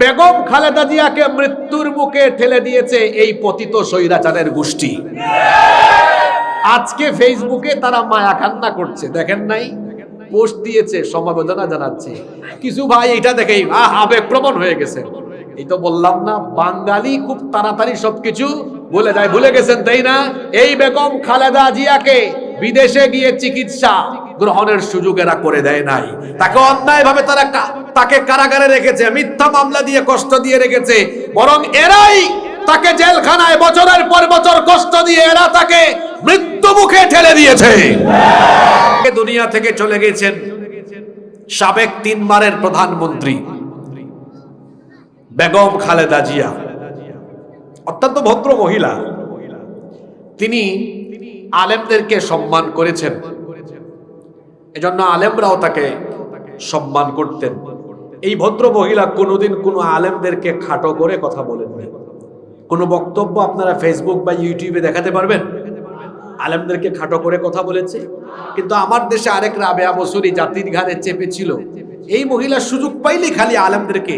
বেগম খালেদা জিয়াকে মৃত্যুর মুখে ঠেলে দিয়েছে এই পতিত স্বৈরাচারের গোষ্ঠী। আজকে ফেসবুকে তারা মায়া কান্না করছে, দেখেন নাই? পোস্ট দিয়েছে, সমবেদনা জানাচ্ছে। কিছু ভাই এটা দেখেই আবেগপ্রবণ হয়ে গেছে। এই তো বললাম না, বাঙালি খুব তাড়াতাড়ি সবকিছু ভুলে যায়। ভুলে গেছেন তাই না? এই বেগম খালেদা জিয়াকে বিদেশে গিয়ে চিকিৎসা গ্রহণের সুযোগ এরা করে দেয় নাই। তাকে অন্যায়ভাবে তাকে কারাগারে রেখেছে, মিথ্যা মামলা দিয়ে কষ্ট দিয়ে রেখেছে। বরং এরাই তাকে জেলখানায় বছরের পর বছর কষ্ট দিয়ে এরা তাকে মৃত্যু মুখে ঠেলে দিয়েছে। দুনিয়া থেকে চলে গেছেন সাবেক 3 বারের প্রধানমন্ত্রী বেগম খালেদা জিয়া, অত্যন্ত ভদ্র মহিলা। তিনি আলেমদেরকে সম্মান করেছেন, এজন্য আলেমরাও তাকে সম্মান করতেন। এই ভদ্র মহিলা কোনোদিন কোনো আলেমদেরকে খাটো করে কথা বলেননি। কোনো বক্তব্য আপনারা ফেসবুক বা ইউটিউবে দেখাতে পারবেন আলেমদেরকে খাটো করে কথা বলেছে? কিন্তু আমার দেশে আরেক রাবেয়া বসুরি জাতির ঘাড়ে চেপেছিল। এই মহিলা সুযোগ পাইলেই খালি আলেমদেরকে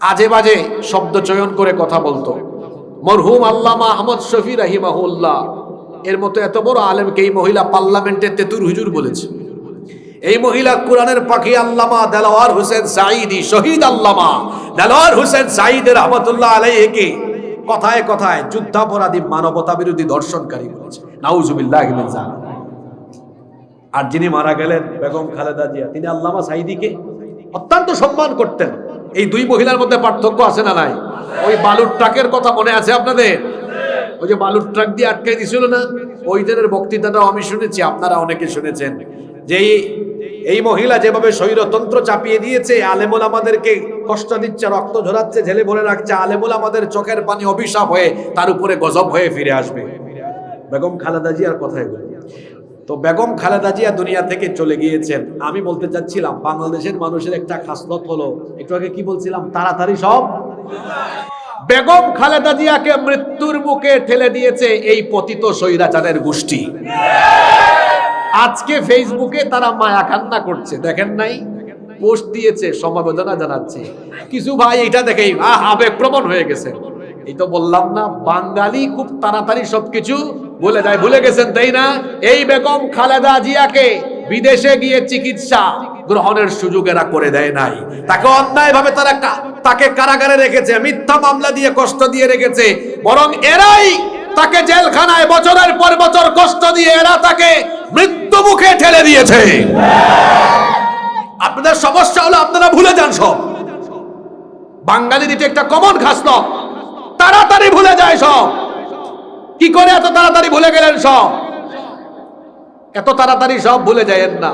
আজে বাজে শব্দ চয়ন করে কথা বলতো। মরহুম আল্লামা আহমদ শফি রাহিমাহুল্লাহ এর মতো এত বড় আলেমকে এই মহিলা পার্লামেন্টে তেতুর হুজুর বলেছে। এই মহিলা কোরআনের পাখি আল্লামা দেলাওয়ার হোসেন সাঈদী, শহীদ আল্লামা দেলাওয়ার হোসেন সাঈদ রহমাতুল্লাহ আলাইহিকে কথায় কথায় যুদ্ধাপরাধী, মানবতা বিরোধী, দর্শনকারী বলেছে। নাউজুবিল্লাহি মিন যালিক। আর যিনি মারা গেলেন বেগম খালেদা জিয়া, তিনি আল্লামা সাঈদীকে অত্যন্ত সম্মান করতেন। এই দুই মহিলার মধ্যে পার্থক্য আছে না নাই? ওই বালুর ট্রাকের কথা মনে আছে আপনাদের? ওই যে বালুর ট্রাক দিয়ে আটকাই দিছিল না, ওই দিনের বক্তৃতাটাও আমি শুনেছি, আপনারা অনেকে শুনেছেন। যে এই মহিলা যেভাবে স্বৈরতন্ত্র চাপিয়ে দিয়েছে, আলেমুল আমাদেরকে কষ্ট দিচ্ছে, রক্ত ঝরাচ্ছে, জেলে ভরে রাখছে, আলেমুল আমাদের চোখের পানি অভিশাপ হয়ে তার উপরে গজব হয়ে ফিরে আসবে। বেগম খালেদা জিয়ার কথা এগুলো। তো বেগম খালেদা জিয়া দুনিয়া থেকে চলে গিয়েছেন। আমি বলতে চাচ্ছিলাম বাংলাদেশের মানুষের একটা খাসলত হলো, একটু আগে কি বলছিলাম, তাড়াতাড়ি সব। বেগম খালেদা জিয়াকে মৃত্যুর মুখে ঠেলে দিয়েছে এই পতিত স্বৈরাচারের গোষ্ঠী। আজকে ফেসবুকে তারা মায়া কান্না করছে, দেখেন নাই? পোস্ট দিয়েছে, সমবেদনা জানাচ্ছে। কিছু ভাই এটা দেখেই আবেগপ্রবণ হয়ে গেছে। এই তো বললাম না, বাঙালি খুব তাড়াতাড়ি সবকিছু ভুলে যায়। ভুলে গেছেন তাই না? এই বেগম খালেদা জিয়াকে বিদেশে গিয়ে চিকিৎসা গ্রহণের সুযোগ এরা করে দেয় নাই। তাকে অন্যায়ভাবে তাকে কারাগারে রেখেছে, মিথ্যা মামলা দিয়ে কষ্ট দিয়ে রেখেছে। বরং এরাই তাকে জেলখানায় বছরের পর বছর কষ্ট দিয়ে এরা তাকে মৃত্যু মুখে ঠেলে দিয়েছে। আপনাদের সমস্যা হলো আপনারা ভুলে যান সব। বাঙালির এটা একটা কমন খাসলত, তাড়াতাড়ি ভুলে যায় সব। কি করে এত তাড়াতাড়ি ভুলে গেলেন সব? এত তাড়াতাড়ি সব ভুলে যায়েন না।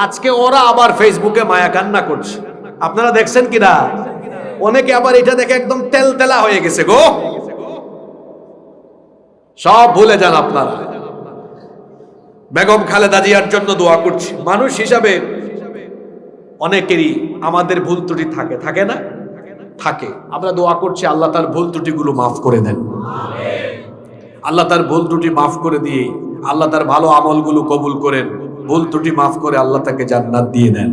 আজকে ওরা আবার ফেসবুকে মায়া কান্না করছে, আপনারা দেখছেন কিনা? অনেকে আবার এটা দেখে একদম তেলতেলা হয়ে গেছে গো। সব ভুলে যান আপনারা। বেগম খালেদা জিয়ার জন্য দোয়া করছি। মানুষ হিসাবে অনেকেরই আমাদের ভুল ত্রুটি থাকে, থাকে না? থাকে। আমরা দোয়া করছি আল্লাহ তার ভুল ত্রুটিগুলো মাফ করে দেন। আল্লাহ তার ভুল ত্রুটি মাফ করে দিয়ে আল্লাহ তার ভালো আমলগুলো কবুল করেন। ভুল ত্রুটি মাফ করে আল্লাহ তাকে জান্নাত দিয়ে দেন।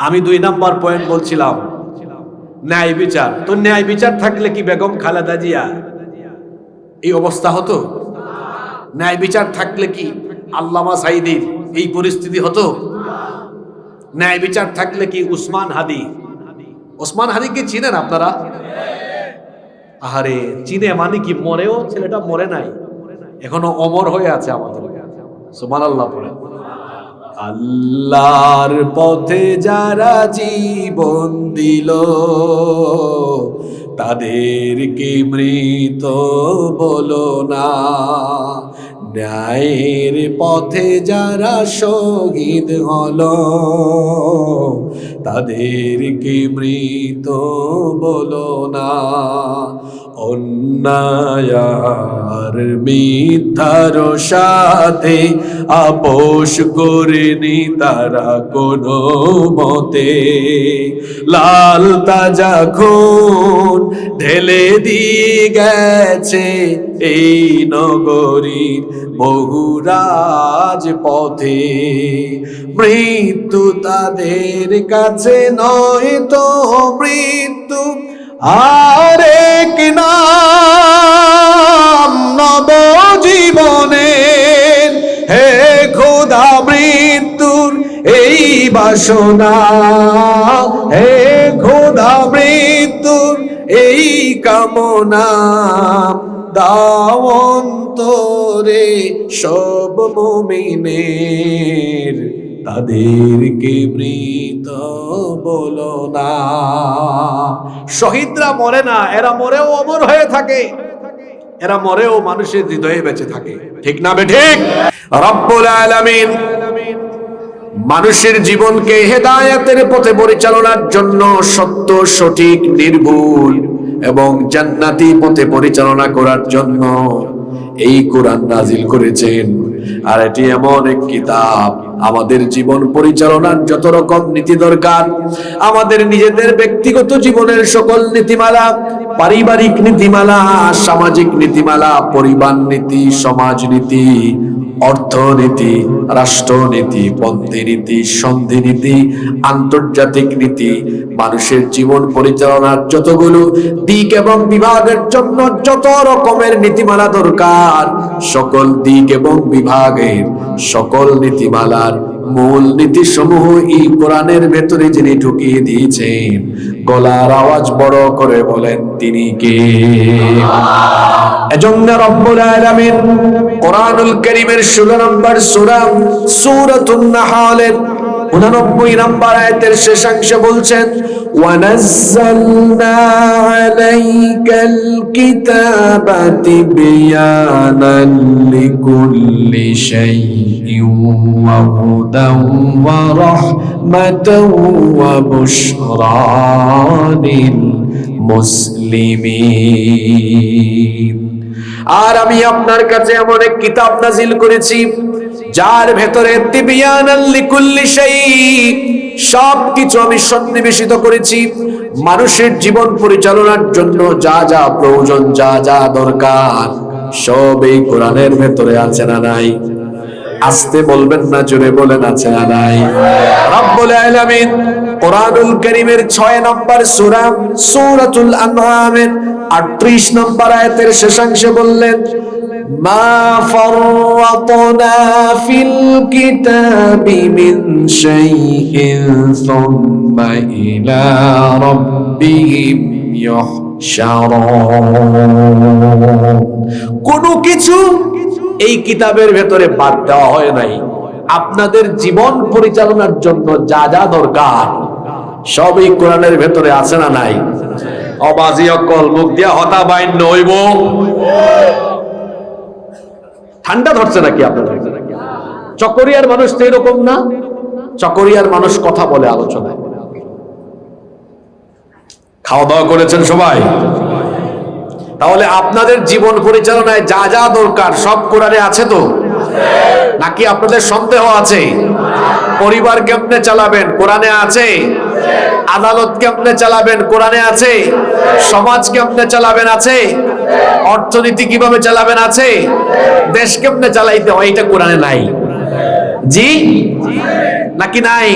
আমি 2 নাম্বার পয়েন্ট বলছিলাম ন্যায় বিচার। তো ন্যায় বিচার থাকলে কি বেগম খালেদা জিয়া এই অবস্থা হতো? ন্যায় বিচার থাকলে কি আল্লামা সাঈদীর এই পরিস্থিতি হতো? ন্যায় বিচার থাকলে কি উসমান হাদিকে চিনেন আপনারা? আহারে, চিনে মানে কি, মরেও ছেলেটা মরে নাই, এখনো অমর হয়ে আছে আমাদের। সুবহানাল্লাহ পড়ে। আল্লাহর পথে যারা জীবন দিল তাদেরকে মৃত বলো না, ন্যায়ের পথে যারা শহীদ হলো তাদেরকে মৃত বলো না। অন্যায়ার মিথ্যার সাথে আপোষ করেনি তারা কোনো মতে, লাল তাজা খুন ঢেলে দিয়ে গেছে এই নগরীর বহুরাজ পথে। মৃত্যু তাদের কাছে নয় তো মৃত্যু আরেক নাম নবজীবনের। হে খোদা মৃত্যুর এই বাসনা, হে খোদা মৃত্যুর এই কামনা, দাও অন্তরে সব মুমিনের, তাদেরকে মৃত বলো না। শহীদরা মরে না, এরা মরেও অমর হয়ে থাকে, এরা মরেও মানুষের হৃদয়ে বেঁচে থাকে। ঠিক না বেঠিক? রব্বুল আলামিন মানুষের জীবনকে হেদায়েতের পথে পরিচালনার জন্য সত্য, সঠিক, নির্ভুল এবং জান্নাতি পথে পরিচালনা করার জন্য এই কোরআন নাজিল করেছেন। আর এটি এমন এক কিতাব, আমাদের জীবন পরিচালনার যত রকম নীতি দরকার, আমাদের নিজেদের ব্যক্তিগত জীবনের সকল নীতিমালা, পারিবারিক নীতিমালা, সামাজিক নীতিমালা, পরিবার নীতি, সমাজ নীতি, অর্থনীতি, রাষ্ট্রনীতি, পন্থীনীতি, সন্ধিনীতি, আন্তর্জাতিক নীতি, মানুষের জীবন পরিচালনার যতগুলো দিক এবং বিভাগের জন্য যত রকমের নীতিমালা দরকার, সকল দিক এবং বিভাগের সকল নীতিমালার মূল নীতি সমূহ এই কোরআনের ভেতরে যিনি ঢুকিয়ে দিয়েছেন, গলার আওয়াজ বড় করে বলেন তিনি কে? এজন্য রব্বুল আলামিন কোরআনুল কারীমের 16 নম্বর সূরা সূরাতুন নাহলের 89 নম্বর আয়াতের শেষাংশে বলছেন, ওয়ানাজ্জালনা আলাইকাল কিতাবা তিবয়ানান লিকুল্লি শাইইন ওয়া হুদান ওয়া রাহমাতান ওয়া বুশরা লিল মুসলিমিন। আর আমি আপনার কাছে এমন এক কিতাব নাজিল করেছি যার ভেতরে তিবয়ানান লিকুল্লি শাই, সবকিছু আমি সন্নিবেশিত করেছি। মানুষের জীবন পরিচালনার জন্য যা যা প্রয়োজন, যা যা দরকার, সব এই কোরআনের ভেতরে আছে না নাই? আস্তে বলবেন না, জোরে বলেন আছে না নাই? রব্বুল আলামিন কোরআনুল কারীমের 6 নম্বর সূরা সূরাতুল আনআমের 38 নম্বর আয়াতের শেষাংশে বললেন, মা ফাররাতনা ফিল কিতাবি মিন শাইইন সুম্মা ইলা রাব্বিহিম ইউহশারুন। কোনো কিছু এই কিতাবের ভেতরে বাদ দেওয়া হয় নাই। আপনাদের জীবন পরিচালনার জন্য যা যা দরকার সব এই কোরআনের ভেতরে আছে না নাই? অবাজি অকল মুখ দিয়া হতা বাইন নইব। ঠান্ডা ধরছে নাকি আপনাদের? চকরিয়ার মানুষ তো এরকম না। চকরিয়ার মানুষ কথা বলে আলোচনায়। খাওয়া দাওয়া করেছেন সবাই? তাহলে আপনাদের জীবন পরিচালনায় যা যা দরকার সব কোরআনে আছে তো? নাকি আপনাদের সন্দেহ আছে? পরিবার কেমনে চালাবেন কোরআনে আছে? আদালত কেমনে চালাবেন কোরআনে আছে? সমাজ কেমনে চালাবেন আছে? অর্থনীতি কিভাবে চালাবেন আছে? দেশ কেমনে চালাইতে হয় এটা কোরআনে নাই? জি নাকি নাই?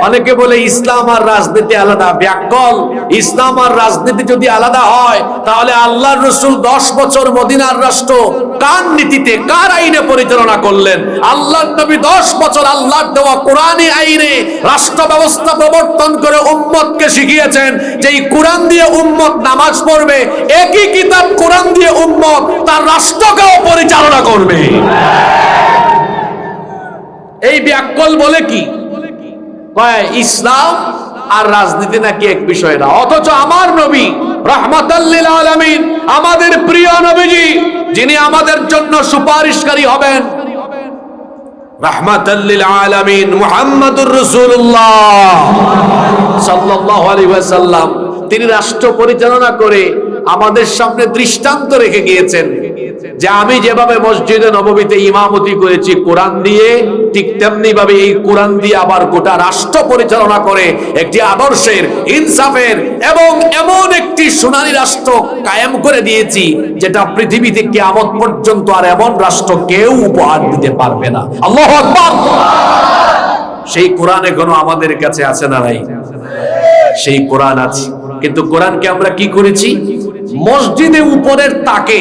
অনেকে বলে ইসলাম আর রাজনীতি আলাদা। ব্যাকল, ইসলাম আর রাজনীতি যদি আলাদা হয় তাহলে আল্লাহর রাসূল 10 বছর মদিনার রাষ্ট্র কার নীতিতে, কার আইনে পরিচালনা করলেন? আল্লাহর নবী 10 বছর আল্লাহর দেওয়া কোরআনী আইনে রাষ্ট্র ব্যবস্থা প্রবর্তন করে উম্মতকে শিখিয়েছেন যে এই কোরআন দিয়ে উম্মত নামাজ পড়বে, একই কিতাব কোরআন দিয়ে উম্মত তার রাষ্ট্রকেও পরিচালনা করবে। এই ব্যাকল বলে কি ইসলাম আর রাজনীতি নাকি এক বিষয় না। অথচ আমার নবী রাহমাতাল লিল আলামিন, আমাদের প্রিয় নবীজি, যিনি আমাদের জন্য সুপারিশকারী হবেন, রাহমাতাল লিল আলামিন মুহাম্মাদুর রাসূলুল্লাহ সাল্লাল্লাহু আলাইহি ওয়াসাল্লাম, তিনি রাষ্ট্র পরিচালনা করে আমাদের সামনে দৃষ্টান্ত রেখে গিয়েছেন যে আমি যেভাবে মসজিদে নববীতে ইমামতি করেছি কোরআন দিয়ে, ঠিক তেমনি ভাবে এই কোরআন দিয়ে আবার গোটা রাষ্ট্র পরিচালনা করে একটি আদর্শের, ইনসাফের এবং এমন একটি সোনালী রাষ্ট্র কায়েম করে দিয়েছি যেটা পৃথিবীতে কিয়ামত পর্যন্ত আর এমন রাষ্ট্র কেউ উপহার দিতে পারবে না। আল্লাহু আকবার। সেই কোরআন এখনো আমাদের কাছে আছে না নাই? সেই কোরআন আছে, কিন্তু কোরআনকে আমরা কি করেছি? মসজিদে উপরের তাকে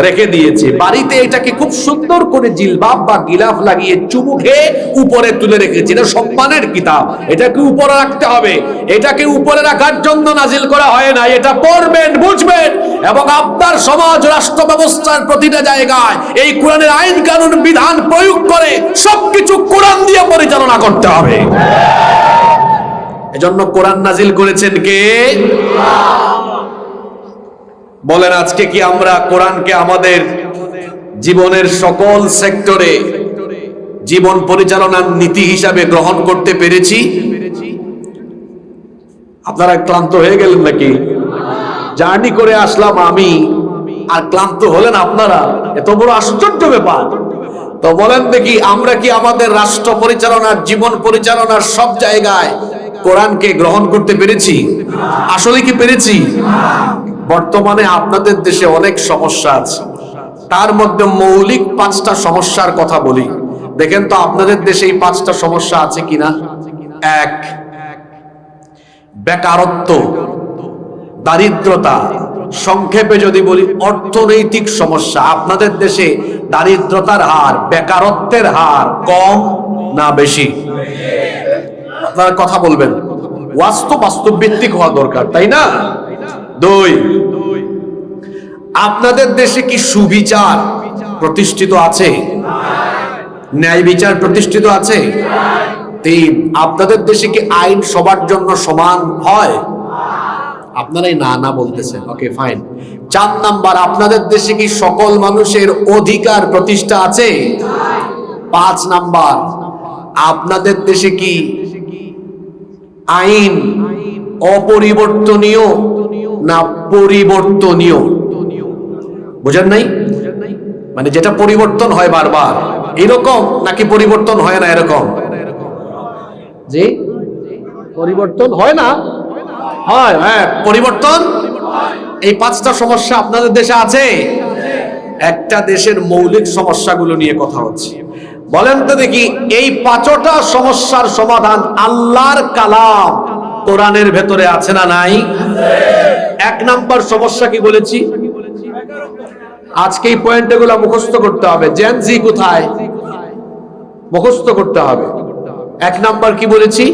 রেখে দিয়েছে, বাড়িতে এটাকে খুব সুন্দর করে জিলবাব বা গিলাফ লাগিয়ে চুমু খেয়ে উপরে তুলে রেখেছি। এটা সম্মানের কিতাব, এটাকে উপরে রাখতে হবে। এটাকে উপরে রাখার জন্য নাজিল করা হয় না, এটা পড়বেন, বুঝবেন এবং আপনার সমাজ রাষ্ট্র ব্যবস্থার প্রতিটা জায়গায় এই কোরআনের আইন কানুন বিধান প্রয়োগ করে সবকিছু কোরআন দিয়ে পরিচালনা করতে হবে। এজন্য কোরআন নাজিল করেছেন কে? বলেন, আজকে কি আমরা কোরআনকে আমাদের জীবনের সকল সেক্টরে জীবন পরিচালনার নীতি হিসাবে গ্রহণ করতে পেরেছি? আপনারা ক্লান্ত হয়ে গেলেন নাকি? জার্নি করে আসলাম আমি, আর ক্লান্ত হলেন আপনারা? এত বড় আশ্চর্য ব্যাপার। তো বলেন দেখি, আমরা কি আমাদের রাষ্ট্র পরিচালনার, জীবন পরিচালনার সব জায়গায় কোরআনকে গ্রহণ করতে পেরেছি? আসলে কি পেরেছি? বর্তমানে আপনাদের দেশে অনেক সমস্যা আছে, তার মধ্যে মৌলিক 5টা সমস্যার কথা বলি। দেখেন তো আপনাদের দেশে এই 5টা সমস্যা আছে কিনা। 1, বেকারত্ব, দারিদ্রতা। সংক্ষেপে যদি বলি, অর্থনৈতিক সমস্যা। আপনাদের দেশে দারিদ্রতার হার, বেকারত্বের হার কম না বেশি? আপনারা কথা বলবেন, বাস্তব ভিত্তিক হওয়া দরকার, তাই না? 2, আপনাদের দেশে কি সুবিচার প্রতিষ্ঠিত আছে? ন্যায় বিচার প্রতিষ্ঠিত আছে? 3, আপনাদের দেশে কি আইন সবার জন্য সমান হয়? আপনারাই না না বলতেছেন, ওকে ফাইন। 4 নাম্বার, আপনাদের দেশে কি সকল মানুষের অধিকার প্রতিষ্ঠা আছে? 5 নাম্বার, আপনাদের দেশে কি আইন অপরিবর্তনীয় না পরিবর্তনীয়? বুঝেন নাই? মানে যেটা পরিবর্তন হয় বারবার এরকম, নাকি পরিবর্তন হয় না এরকম? জি, পরিবর্তন হয় না? হয়, হ্যাঁ পরিবর্তন। এই 5টা সমস্যা আপনাদের দেশে আছে? একটা দেশের মৌলিক সমস্যাগুলো নিয়ে কথা হচ্ছে। বলেন তো দেখি, এই 5টা সমস্যার সমাধান আল্লাহর কালাম কোরআনের ভেতরে আছে না নাই? 1 নাম্বার সমস্যা কি বলেছি? আজকে এই পয়েন্টগুলো মুখস্থ করতে হবে। জেনজি কোথায়? মুখস্থ করতে হবে। 1 নাম্বার কি বলেছি?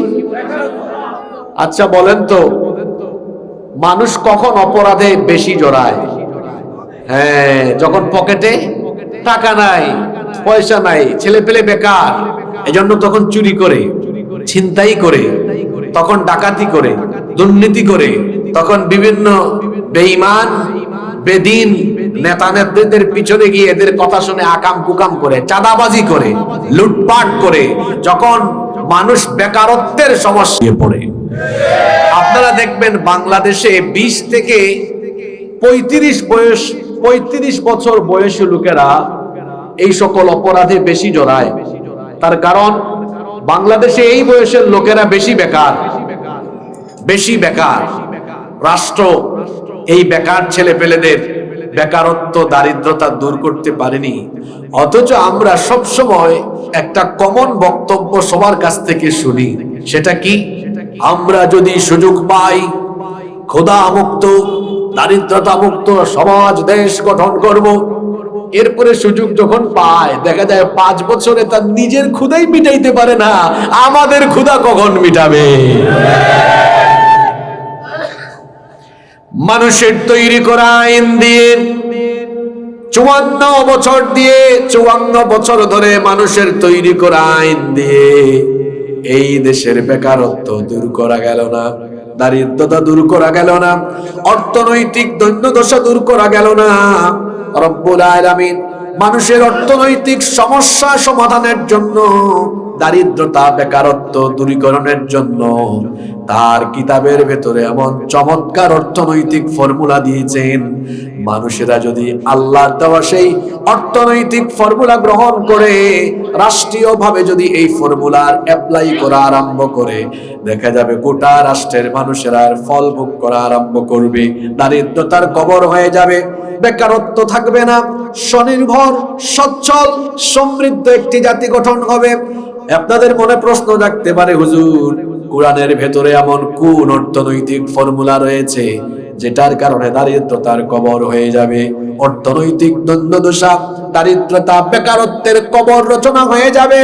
আচ্ছা বলেন তো, মানুষ কখন অপরাধে বেশি জড়ায়? হ্যাঁ, যখন পকেটে টাকা নাই, পয়সা নাই, ছেলে পেলে বেকার, এজন্য তখন চুরি করে, ছিনতাই করে, তখন ডাকাতি করে, দুর্নীতি করে, তখন বিভিন্ন বেঈমান বেদিন নেতা নেত্রীদের পিছনে গিয়ে এদের কথা শুনে আকাম কুকাম করে, চাঁদাবাজি করে, লুটপাট করে, যখন মানুষ বেকারত্বের সমস্যায় পড়ে। আপনারা দেখবেন বাংলাদেশে 20 থেকে 35 বছর বয়সী লোকেরা এই সকল অপরাধে বেশি জড়ায়। তার কারণ বাংলাদেশে এই বয়সের লোকেরা বেশি বেকার। রাষ্ট্র এই বেকার ছেলে পেলেদের বেকারত্ব, দারিদ্রতা দূর করতে পারেনি। অথচ আমরা সব সময় একটা কমন বক্তব্য সবার কাছ থেকে শুনি, সেটা কি? আমরা যদি সুযোগ পাই ক্ষুধা মুক্ত, দারিদ্রতা মুক্ত সমাজ, দেশ গঠন করব। এরপরে সুযোগ যখন পায়, দেখা যায় 5 বছরে তার নিজের ক্ষুধাই মিটাইতে পারে না, আমাদের ক্ষুধা কখন মিটাবে? মানুষের তৈরি করা আইন দিয়ে 54 বছর ধরে মানুষের তৈরি করা আইন দিয়ে এই দেশের বেকারত্ব দূর করা গেল না, দারিদ্রতা দূর করা গেল না, অর্থনৈতিক দৈন্যদশা দূর করা গেল না। রব্বুল আলামিন মানুষের অর্থনৈতিক সমস্যা সমাধানের জন্য, দারিদ্রতা বেকারত্ব দূরীকরণের জন্য তার কিতাবের ভেতরে এমন চমৎকার অর্থনৈতিক ফর্মুলা দিয়েছেন, মানুষেরা যদি আল্লাহর দেওয়া সেই অর্থনৈতিক ফর্মুলা গ্রহণ করে রাষ্ট্রীয়ভাবে যদি এই ফর্মুলার অ্যাপ্লাই করা আরম্ভ করে, দেখা যাবে গোটা রাষ্ট্রের মানুষেরা ফল ভোগ করা আরম্ভ করবে, দারিদ্রতার কবর হয়ে যাবে, বেকারত্ব থাকবে না, স্বনির্ভর সচ্ছল সমৃদ্ধ একটি জাতি গঠন হবে। আপনাদের মনে প্রশ্ন জাগতে পারে, হুজুর কোরআনের ভেতরে এমন কোন অর্থনৈতিক ফর্মুলা রয়েছে যেটার কারণে দারিদ্রতার কবর হয়ে যাবে, অর্থনৈতিক দ্বন্দ্বদশা, দারিদ্রতা, বেকারত্বের কবর রচনা হয়ে যাবে?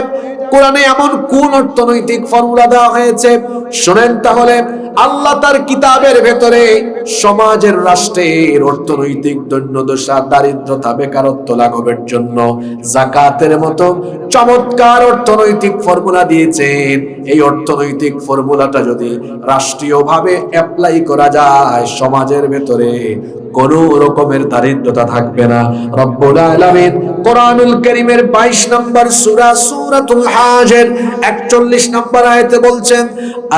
কোরআনে এমন কোন অর্থনৈতিক ফর্মুলা দেওয়া হয়েছে? শুনেন তাহলে, আল্লাহ তার কিতাবের ভেতরে সমাজের, রাষ্ট্রের অর্থনৈতিক দৈন্যদশা, দারিদ্রতা, বেকারত্ব লাঘবের জন্য যাকাতের মতো চমৎকার অর্থনৈতিক ফর্মুলা দিয়েছেন। এই অর্থনৈতিক ফর্মুলাটা যদি রাষ্ট্রীয়ভাবে অ্যাপ্লাই করা যায়, সমাজের ভেতরে কোন রকমের দারিদ্রতা থাকবে না। রব্বুল আলামিন কোরআনুল কারীমের 22 নম্বর সূরা সূরাতুল হাজের 41 নম্বর আয়াতে বলছেন,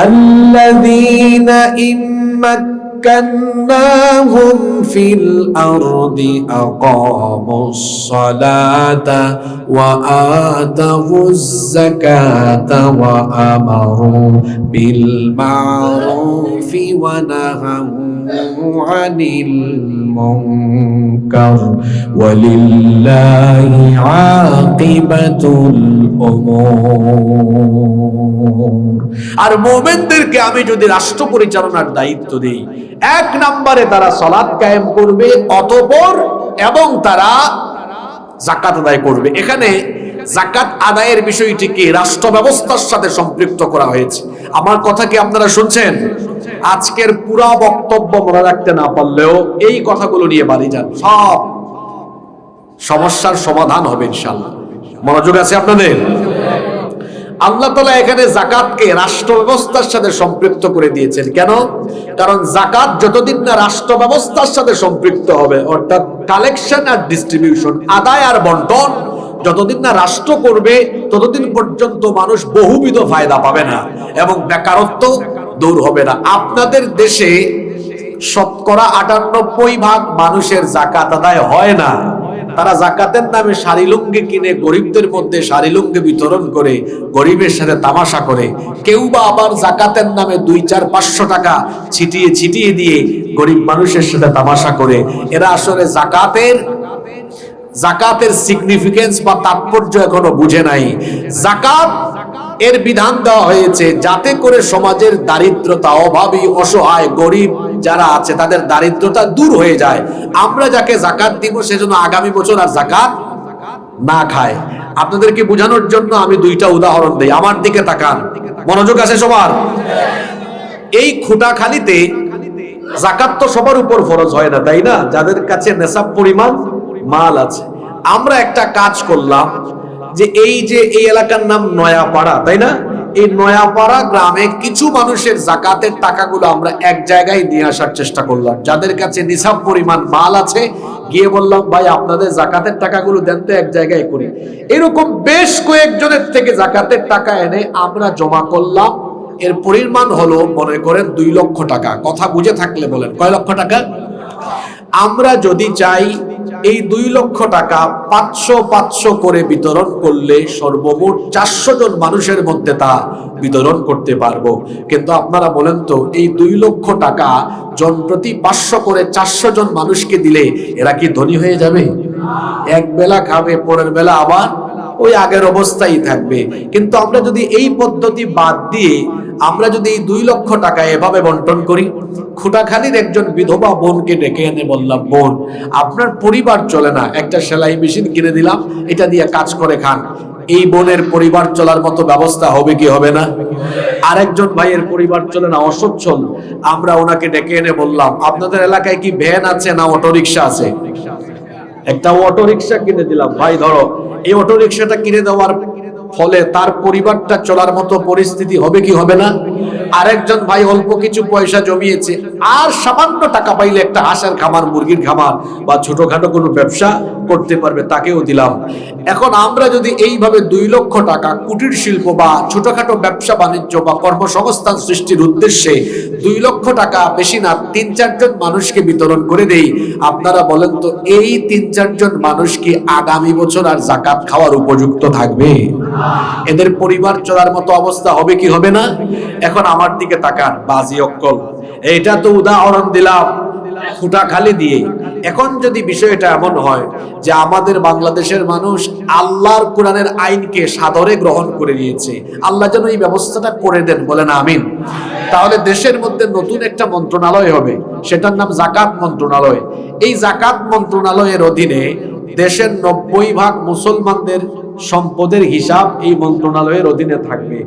আল্লাযীনা ইম্মাক্কান্নাহুম ফিল আরদি আকামুস সালাতা ওয়া আতাউয যাকাতা ওয়া আমারু বিল মা'রুফি ওয়া নাহাউ আনিল মুনকার ওয়ালিল্লাহি আকিবাতুল উমুর। আর মুমিনদেরকে আমি যদি রাষ্ট্র পরিচালনার দায়িত্ব দেই, 1 নম্বরে তারা সালাত কায়েম করবে, অতঃপর এবং তারা যাকাত আদায় করবে। এখানে যাকাত আদায়ের বিষয়টিকে রাষ্ট্র ব্যবস্থার সাথে সম্পৃক্ত করা হয়েছে। আমার কথা কি আপনারা শুনছেন? আজকের পুরো বক্তব্য মনে রাখতে না পারলেও এই কথাগুলো নিয়ে বাড়ি যান, সব সমস্যার সমাধান হবে ইনশাআল্লাহ। মনোযোগ আছে আপনাদের? আল্লাহ তাআলা এখানে যাকাতকে রাষ্ট্র ব্যবস্থার সাথে সম্পৃক্ত করে দিয়েছেন। কেন? কারণ যাকাত যতদিন না রাষ্ট্র ব্যবস্থার সাথে সম্পৃক্ত হবে, অর্থাৎ কালেকশন আর ডিস্ট্রিবিউশন, আদায় আর বন্টন যতদিন না রাষ্ট্র করবে, ততদিন পর্যন্ত মানুষ বহুবিধ ফায়দা পাবে না এবং বেকারত্ব দূর হবে না। আপনাদের দেশে শতকরা 98% মানুষের যাকাত আদায় হয় না। তারা যাকাতের নামে শাড়ি লুঙ্গি কিনে গরিবদের মধ্যে শাড়ি লুঙ্গি বিতরণ করে গরিবের সাথে তামাশা করে, কেউ বা আবার যাকাতের নামে 2, 4, 500 টাকা ছিটিয়ে দিয়ে গরিব মানুষের সাথে তামাশা করে। এরা আসলে যাকাতের সিগনিফিকেন্স বা তাৎপর্য এখনো বুঝে নাই। যাকাত এর বিধান দেওয়া হয়েছে যাতে করে সমাজের দারিদ্রতা, অভাবী, অসহায়, গরিব যারা আছে তাদের দারিদ্রতা দূর হয়ে যায়। আমরা যাকে যাকাত দিব সেজন্য আগামী বছর আর যাকাত না খায়। আপনাদেরকে বোঝানোর জন্য আমি 2টা উদাহরণ দেই, আমার দিকে তাকান, মনোযোগ আছে সবার? এই খুঁটাখালিতে যাকাত তো সবার উপর ফরজ হয় না, তাই না? যাদের কাছে নেশাব পরিমাণ মাল আছে। আমরা একটা কাজ করলাম যে এই এলাকার নাম নয়াপাড়া, তাই না? এই নয়াপাড়া গ্রামে কিছু মানুষের যাকাতের টাকাগুলো আমরা এক জায়গায় নিয়ে আসার চেষ্টা করলাম। যাদের কাছে নিসাব পরিমাণ মাল আছে, গিয়ে বললাম, ভাই আপনাদের যাকাতের টাকাগুলো দেন তো, এক জায়গায় করি। এরকম বেশ কয়েকজনের থেকে যাকাতের টাকা এনে আমরা জমা করলাম। এর পরিমাণ হলো, মনে করেন 2 লক্ষ টাকা। কথা বুঝে থাকলে বলেন, কয় লক্ষ টাকা? আমরা যদি চাই এই 2 লক্ষ টাকা 500 করে বিতরণ করলে সর্বমোট 400 জন মানুষের মধ্যে তা বিতরণ করতে পারবো। কিন্তু আপনারা বলেন তো, এই 2 লক্ষ টাকা জন প্রতি 500 করে 400 জন মানুষকে দিলে এরা কি ধনী হয়ে যাবে? এক বেলা খাবে, পরের বেলা আবার ওই আগের অবস্থায় থাকবে। কিন্তু আমরা যদি এই পদ্ধতি বাদ দিয়ে আমরা যদি এই 2 লক্ষ টাকা এভাবে বন্টন করি, খুঁটাখালির একজন বিধবা বোনকে ডেকে এনে বললাম, বোন আপনার পরিবার চলে না, একটা সেলাই মেশিন কিনে দিলাম, এটা দিয়ে কাজ করে খান। এই বোনের পরিবার চলার মতো ব্যবস্থা হবে কি হবে না? আরেকজন ভাইয়ের পরিবার চলে না, অসচ্ছল, আমরা ওনাকে ডেকে এনে বললাম, আপনাদের এলাকায় কি ভ্যান আছে না অটোরিকশা আছে? একটা অটোরিকশা কিনে দিলাম, ভাই ধরো। এই অটোরিকশাটা কিনে দেওয়ার ফলে তার পরিবারটা চলার মতো পরিস্থিতি হবে কি হবে না? আরেকজন ভাই অল্প কিছু পয়সা জমিয়েছে, আর সামান্য টাকা পাইলে একটা হাঁসের খামার, মুরগির খামার বা ছোটখাটো কোনো ব্যবসা করতে পারবে, তাকেও দিলাম। এখন আমরা যদি এইভাবে 2 লক্ষ টাকা কুটির শিল্প বা ছোটখাটো ব্যবসা বাণিজ্য বা কর্মসংস্থান সৃষ্টির উদ্দেশ্যে 2 লক্ষ টাকা, বেশি না, 3-4 জন মানুষকে বিতরণ করে দেই, আপনারা বলেন তো এই 3-4 জন মানুষ কি আগামী বছর আর যাকাত খাওয়ার উপযুক্ত থাকবে? এদের পরিবার চলার মতো অবস্থা হবে কি হবে না? এখন আমার দিকে তাকান, বাজি অক্কল, এইটা তো উদাহরণ দিলাম ফুটাখালি দিয়ে। এখন যদি বিষয়টা এমন হয় যে আমাদের বাংলাদেশের মানুষ আল্লাহর কোরআনের আইনকে সাদরে গ্রহণ করে নিয়েছে, আল্লাহ যেন এই ব্যবস্থাটা করে দেন, বলেন আমিন। তাহলে দেশের মধ্যে নতুন একটা মন্ত্রণালয় হবে, সেটার নাম যাকাত মন্ত্রণালয়। এই যাকাত মন্ত্রণালয়ের অধীনে দেশের 90% মুসলমানদের সম্পদের হিসাব এই মন্ত্রণালয়ের অধীনে থাকবে।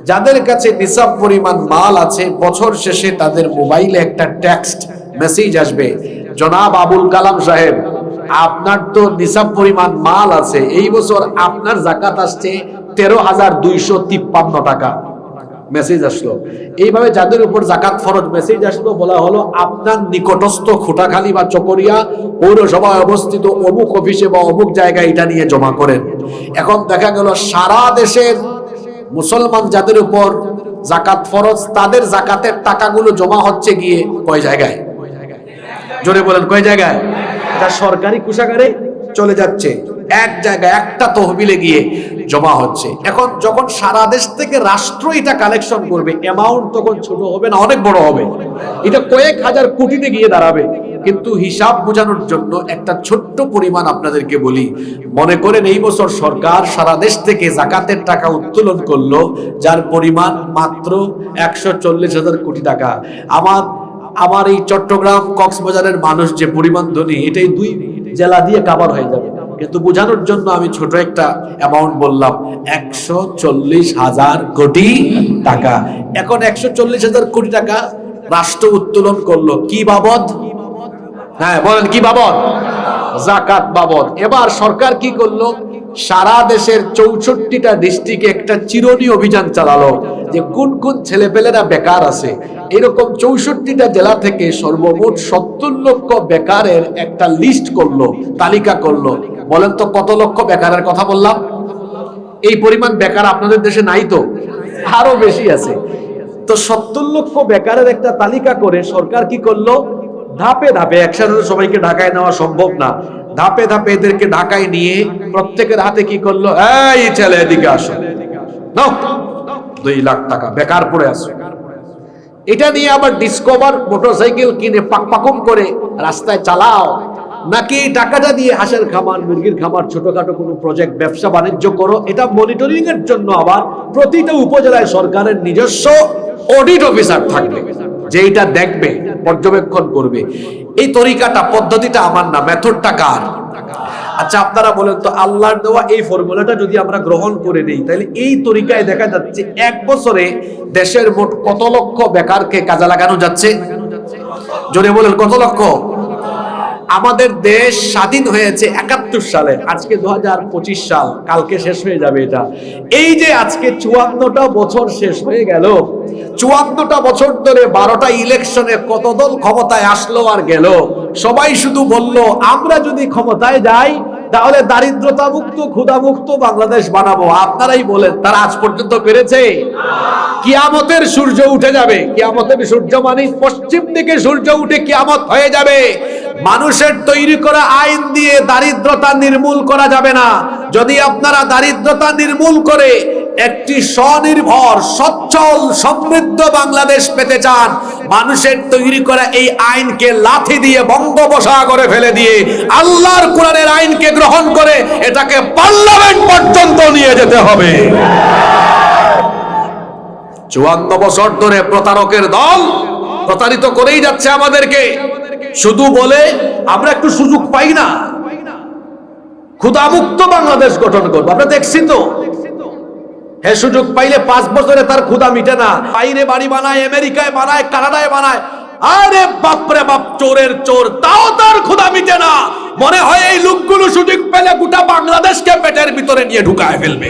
যাদের কাছে নিসাব পরিমাণ মাল আছে, বছর শেষে তাদের মোবাইলে একটা টেক্সট মেসেজ আসবে, জনাব আবুল কালাম সাহেব, আপনার তো নিসাব পরিমাণ মাল আছে, এই বছর আপনার যাকাত আসছে 13,253 টাকা। মেসেজ আসলো। এইভাবে যাদের উপর যাকাত ফরজ মেসেজ আসলো, বলা হলো আপনার নিকটস্থ খুঁটাখালী বা চকরিয়া পৌরসভায় অবস্থিত অমুক অফিসে বা অমুক জায়গায় এটা নিয়ে জমা করেন। এখন দেখা গেল সারা দেশের মুসলমান যাদের উপর যাকাত ফরজ, তাদের যাকাতের টাকাগুলো জমা হচ্ছে গিয়ে কয় জায়গায়? জোরে বলেন, কয় জায়গায়? এটা সরকারি কোষাগারে চলে যাচ্ছে, এক জায়গায় একটা তহবিলে গিয়ে জমা হচ্ছে। এখন যখন সারা দেশ থেকে রাষ্ট্র এটা কালেকশন করবে, অ্যামাউন্ট তখন ছোট হবে না, অনেক বড় হবে, এটা কয়েক হাজার কোটিতে গিয়ে দাঁড়াবে। কিন্তু হিসাব বোঝানোর জন্য একটা ছোট্ট পরিমাণ আপনাদেরকে বলি, মনে করেন এই বছর সরকার সারা দেশ থেকে যাকাতের টাকা উত্তোলন করলো, যার পরিমাণ মাত্র 140,000 কোটি টাকা। আমার এই চট্টগ্রাম কক্সবাজারের মানুষ যে পরিমাণ ধনী, এটাই 2 জেলা দিয়ে কাভার হয়ে যাবে। কিন্তু বোঝানোর জন্য আমি ছোট একটা অ্যামাউন্ট বললাম, 140,000 কোটি টাকা। এখন 140,000 কোটি টাকা রাষ্ট্র উত্তোলন করলো কি বাবদ? হ্যাঁ বলেন, কি বাবদ? যাকাত বাবদ। এবার সরকার কি করলো, সারা দেশের 64টা ডিস্ট্রিক্টে একটা চিরুনি অভিযান চালালো যে কোন কোন ছেলেপেলেরা বেকার আছে। এরকম 64টা জেলা থেকে সর্বমোট 70 লক্ষ বেকারের একটা লিস্ট করলো, তালিকা করলো। বলেন তো কত লক্ষ বেকারের কথা বললাম? এই পরিমাণ বেকার আপনাদের দেশে নাই তো, আরো বেশি আছে। তো 70 লক্ষ বেকারের একটা তালিকা করে সরকার কি করলো, ধাপে ধাপে, একসাথে সবাইকে ঢাকায় নেওয়া সম্ভব না, ধাপে ধাপে এদেরকে ঢাকায় নিয়ে প্রত্যেকের হাতে কি করলো, এই ছেলে এদিকে আসো, নাও 2 লাখ টাকা বেকার পড়ে আসো। এটা নিয়ে আবার ডিসকভার মোটরসাইকেল কিনে পাকপাকুম করে রাস্তায় চালাও, নাকি টাকাটা দিয়ে হাঁসের খামার, মুরগির খামার, ছোটখাটো কোনো প্রজেক্ট ব্যবসা বাণিজ্য করো। এটা মনিটরিং এর জন্য আবার প্রতিটা উপজেলায় সরকারের নিজস্ব অডিট অফিসার থাকবে, যে এটা দেখবে, পর্যবেক্ষণ করবে। এই তরিকাটা, পদ্ধতিটা আমার না, মেথডটা কার? আচ্ছা আপনারা বলেন তো, আল্লাহর দেওয়া এই ফর্মুলাটা যদি আমরা গ্রহণ করে নেই, তাহলে এই তরিকায় দেখা যাচ্ছে 1 বছরে দেশের মোট কত লক্ষ বেকারকে কাজে লাগানো যাচ্ছে? জোরে বলেন, কত লক্ষ? আমাদের দেশ স্বাধীন হয়েছে 71 সালে, আজকে 2025 সাল, কালকে শেষ হয়ে যাবে এটা। এই যে আজকে 54টা বছর শেষ হয়ে গেল, 54টা বছর ধরে 12টা ইলেকশনে কত দল ক্ষমতায় আসলো আর গেল, সবাই শুধু বলল আমরা যদি ক্ষমতায় যাই তাহলে দারিদ্রতা মুক্ত, ক্ষুধা মুক্ত বাংলাদেশ বানাবো। আপনারাই বলেন, তারা আজ পর্যন্ত পেরেছে? কিয়ামতের সূর্য উঠে যাবে, কিয়ামতের সূর্য মানে পশ্চিম দিকে সূর্য উঠে কিয়ামত হয়ে যাবে। মানুষের তৈরি করা আইন দিয়ে দারিদ্রতা নির্মূল করা যাবে না। যদি আপনারা দারিদ্রতা নির্মূল করে একটি স্বনির্ভর, সচ্ছল, সমৃদ্ধ বাংলাদেশ পেতে চান, মানুষের তৈরি করা এই আইনকে লাথি দিয়ে বঙ্গোপসাগরে ফেলে দিয়ে আল্লাহর কোরআনের আইনকে গ্রহণ করে এটাকে পার্লামেন্ট পর্যন্ত নিয়ে যেতে হবে। 54 বছর ধরে প্রতারকের দল প্রতারিত করেই যাচ্ছে আমাদেরকে, শুধু বলে আমরা একটু সুযোগ পাই না, ক্ষুধামুক্ত বাংলাদেশ গঠন করবো। আমরা দেখছি তো, হ্যাঁ সুযোগ পাইলে 5 বছরে তার ক্ষুধা মিটে না, বাইরে বাড়ি বানায়, আমেরিকায় বানায়, কানাডায় বানায়, আরে বাপরে বাপ, চোরের চোর, তাও তার ক্ষুধা মিটে না। মনে হয় এই লোকগুলো সুযোগ পেলে গোটা বাংলাদেশকে পেটের ভিতরে নিয়ে ঢুকায় ফেলবে।